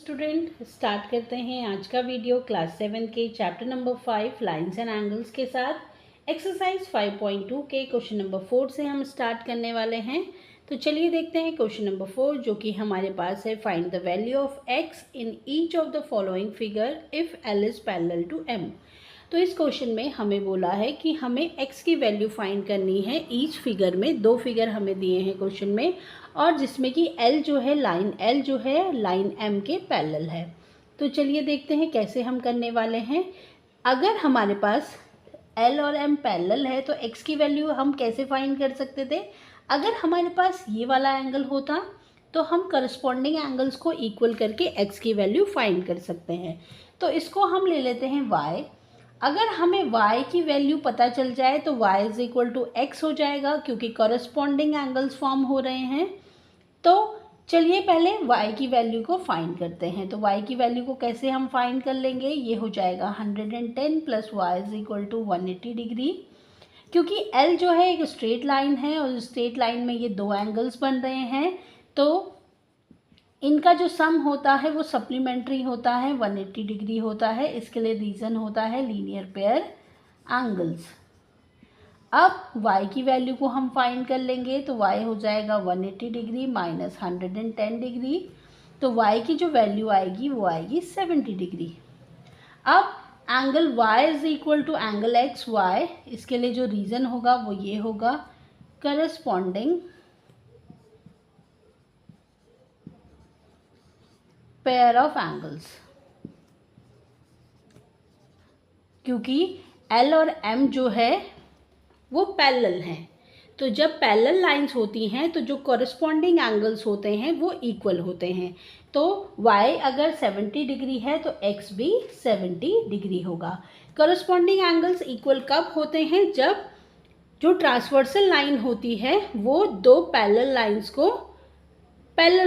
Student start करते हैं आज का वीडियो क्लास 7 के chapter number 5 lines and angles के साथ एक्सरसाइज 5.2 के क्वेश्चन नंबर 4 से हम स्टार्ट करने वाले हैं। तो चलिए देखते हैं क्वेश्चन नंबर 4 जो कि हमारे पास है find the value of x in each of the following figure if l is parallel to m। तो इस क्वेश्चन में हमें बोला है कि हमें x की वैल्यू फाइंड करनी है ईच फिगर में। दो फिगर हमें दिए हैं क्वेश्चन में और जिसमें कि l जो है लाइन m के पैरेलल है। तो चलिए देखते हैं कैसे हम करने वाले हैं। अगर हमारे पास l और m पैरेलल है तो x की वैल्यू हम कैसे फाइंड कर सकते थे। अगर हमारे पास ये वाला एंगल होता तो हम करस्पॉन्डिंग एंगल्स को इक्वल करके x की वैल्यू फाइंड कर सकते हैं। तो इसको हम ले लेते हैं y। अगर हमें y की वैल्यू पता चल जाए तो y is equal to x हो जाएगा क्योंकि करस्पॉन्डिंग एंगल्स फॉर्म हो रहे हैं। तो चलिए पहले y की वैल्यू को फाइंड करते हैं। तो y की वैल्यू को कैसे हम फाइंड कर लेंगे, ये हो जाएगा 110 plus y is equal to 180 degree. क्योंकि l जो है एक स्ट्रेट लाइन है और स्ट्रेट लाइन में ये दो एंगल्स बन रहे हैं तो इनका जो सम होता है वो सप्लीमेंट्री होता है, 180 डिग्री होता है। इसके लिए रीज़न होता है लीनियर पेयर एंगल्स। अब y की वैल्यू को हम फाइंड कर लेंगे तो y हो जाएगा 180 डिग्री माइनस 110 डिग्री। तो y की जो वैल्यू आएगी वो आएगी 70 डिग्री। अब angle y is equal to angle X Y, इसके लिए जो रीज़न होगा वो ये होगा करस्पॉन्डिंग पेयर ऑफ एंगल्स। क्योंकि L और M जो है वो पैरेलल हैं, तो जब पैरेलल लाइंस होती हैं तो जो कॉरस्पॉन्डिंग एंगल्स होते हैं वो इक्वल होते हैं। तो y अगर 70 डिग्री है तो x भी 70 डिग्री होगा। कॉरस्पॉन्डिंग एंगल्स इक्वल कब होते हैं, जब जो ट्रांसवर्सल लाइन होती है वो दो पैरेलल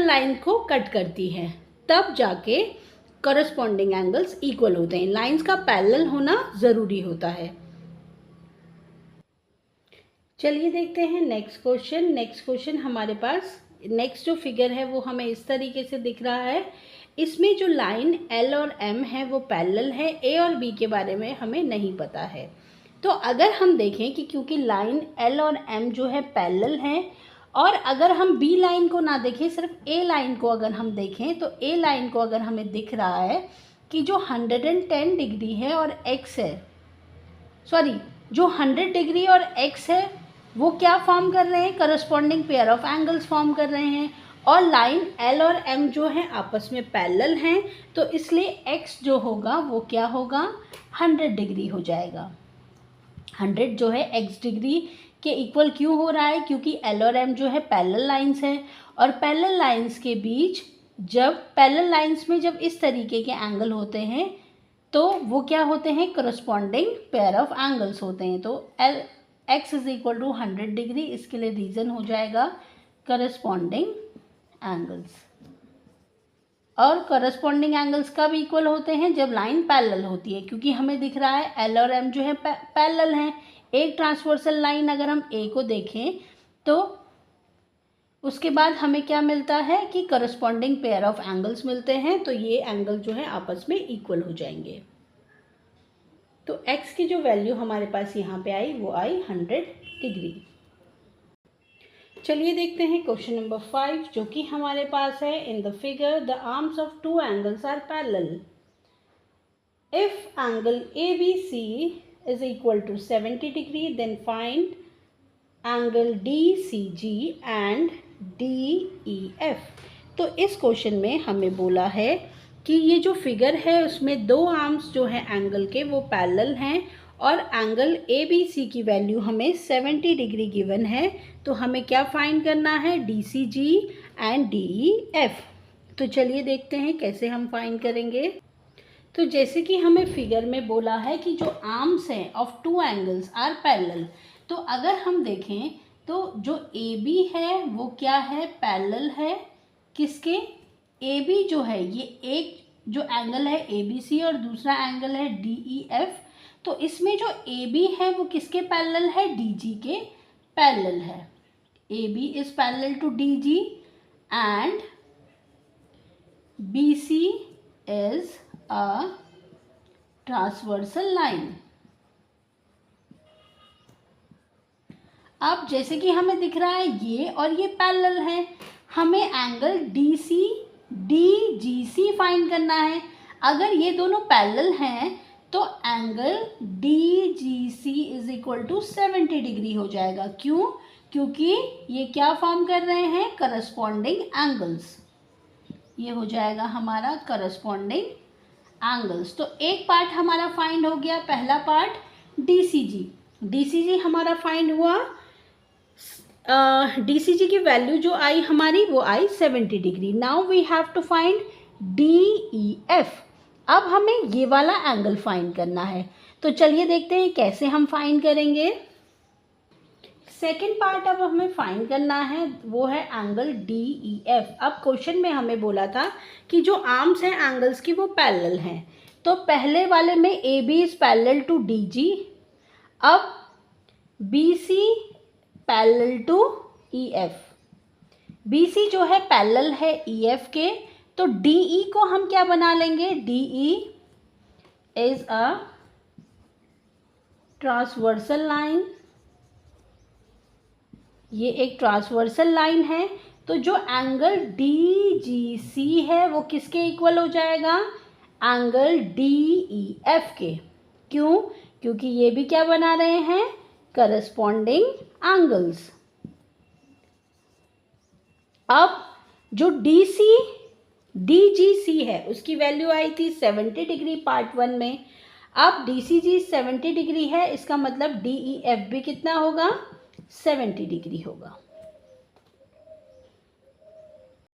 लाइन को कट करती है, तब जाके कॉरस्पॉन्डिंग एंगल्स इक्वल होते हैं। लाइंस का पैरेलल होना ज़रूरी होता है। चलिए देखते हैं नेक्स्ट क्वेश्चन हमारे पास नेक्स्ट जो फिगर है वो हमें इस तरीके से दिख रहा है। इसमें जो लाइन L और M है वो पैरेलल है, A और B के बारे में हमें नहीं पता है। तो अगर हम देखें कि क्योंकि लाइन L और M जो है पैरेलल है और अगर हम B लाइन को ना देखें, सिर्फ A लाइन को अगर हम देखें तो A लाइन को अगर हमें दिख रहा है कि जो 110 डिग्री है और x है, सॉरी जो 100 डिग्री और x है वो क्या फॉर्म कर रहे हैं, corresponding pair of angles form कर रहे हैं। और लाइन L और M जो है आपस में पैरेलल हैं, तो इसलिए x जो होगा वो क्या होगा, 100 डिग्री हो जाएगा। 100 जो है x डिग्री के इक्वल क्यों हो रहा है, क्योंकि L और M जो है पैरेलल लाइंस हैं और पैरेलल लाइंस के बीच जब पैरेलल लाइंस में जब इस तरीके के एंगल होते हैं तो वो क्या होते हैं, करस्पॉन्डिंग पेयर ऑफ एंगल्स होते हैं। तो x is equal to 100 degree, इसके लिए रीज़न हो जाएगा करस्पॉन्डिंग एंगल्स। और करस्पॉन्डिंग एंगल्स कब इक्वल होते हैं, जब लाइन पैरेलल होती है। क्योंकि हमें दिख रहा है L और M जो है पैरेलल हैं। एक ट्रांसवर्सल लाइन अगर हम A को देखें तो उसके बाद हमें क्या मिलता है कि करस्पॉन्डिंग पेयर ऑफ एंगल्स मिलते हैं, तो ये एंगल जो है आपस में इक्वल हो जाएंगे। तो x की जो वैल्यू हमारे पास यहाँ पे आई वो आई 100 डिग्री। चलिए देखते हैं क्वेश्चन नंबर 5 जो कि हमारे पास है। In the figure the arms of two angles are parallel. If angle ABC is equal to 70 degree then find angle DCG and DEF। तो इस क्वेश्चन में हमें बोला है कि ये जो फिगर है उसमें दो आर्म्स जो हैं एंगल के वो पैरेलल हैं और एंगल ABC की वैल्यू हमें 70 डिग्री गिवन है। तो हमें क्या फाइंड करना है, DCG एंड DEF। तो चलिए देखते हैं कैसे हम फाइंड करेंगे। तो जैसे कि हमें फिगर में बोला है कि जो आर्म्स हैं of two angles are parallel, तो अगर हम देखें तो जो AB है वो क्या है, पैरेलल है किसके, AB जो है ये एक जो एंगल है ABC और दूसरा एंगल है DEF। तो इसमें जो AB है वो किसके पैरेलल है, DG के पैरेलल है। AB is parallel to DG and BC a transversal line. अब जैसे कि हमें दिख रहा है ये और ये पैरेलल है, हमें एंगल DGC फाइंड करना है। अगर ये दोनों पैरेलल हैं तो angle DGC is equal to 70 degree हो जाएगा। क्यों? क्योंकि ये क्या फॉर्म कर रहे हैं, करस्पॉन्डिंग एंगल्स। ये हो जाएगा हमारा करस्पॉन्डिंग एंगल्स। तो एक पार्ट हमारा फाइंड हो गया, पहला पार्ट DCG हमारा फाइंड हुआ। DCG की वैल्यू जो आई हमारी वो आई 70 degree. Now we have to find DEF। अब हमें ये वाला एंगल फाइंड करना है, तो चलिए देखते हैं कैसे हम फाइंड करेंगे। सेकेंड पार्ट अब हमें फाइंड करना है, वो है एंगल DEF। अब क्वेश्चन में हमें बोला था कि जो आर्म्स हैं एंगल्स की वो पैरेलल हैं, तो पहले वाले में AB is parallel to DG। अब BC parallel to EF। BC जो है पैरेलल है EF के, तो DE को हम क्या बना लेंगे, DE is a transversal line. ये एक ट्रांसवर्सल लाइन है, तो जो एंगल DGC है वो किसके इक्वल हो जाएगा, एंगल DEF के। क्यों? क्योंकि ये भी क्या बना रहे हैं, करस्पॉन्डिंग एंगल्स। अब जो DGC है उसकी वैल्यू आई थी 70 डिग्री पार्ट 1 में। अब DCG 70 डिग्री है, इसका मतलब DEF भी कितना होगा, 70 डिग्री होगा।